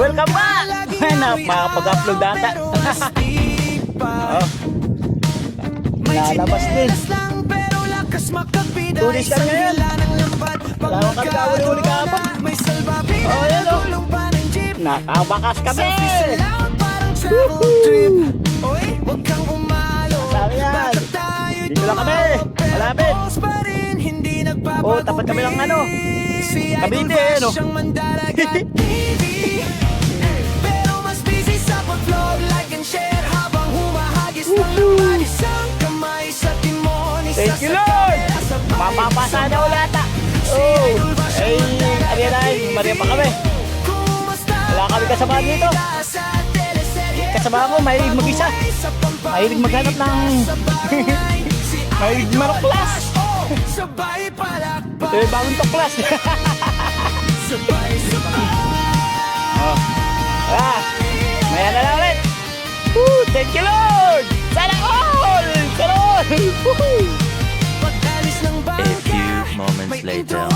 welcome back! Nakapag-upload data. Oh. Lalabas din. Tulis ka ngayon. Wala kang kagkawali-uli ka pa. Oh, yan o. Nakabakas kami! Woohoo! Sabi yan. Dito lang kami. Malapit. Oh, tapat kami lang ano. Kabindi eh, no? Thank you, Lord! Mapapasa na ulit. Oh, ay, Maria pa kami. Wala kami kasama dito. Kasama ko, mahilig mag-isa. Mahilig maghanap ng mahilig maroklas. Ito yung bagong toklas. Oh. Maya na lang ulit. Woo, thank you, Lord! Sana all! Karoon! A few moments later.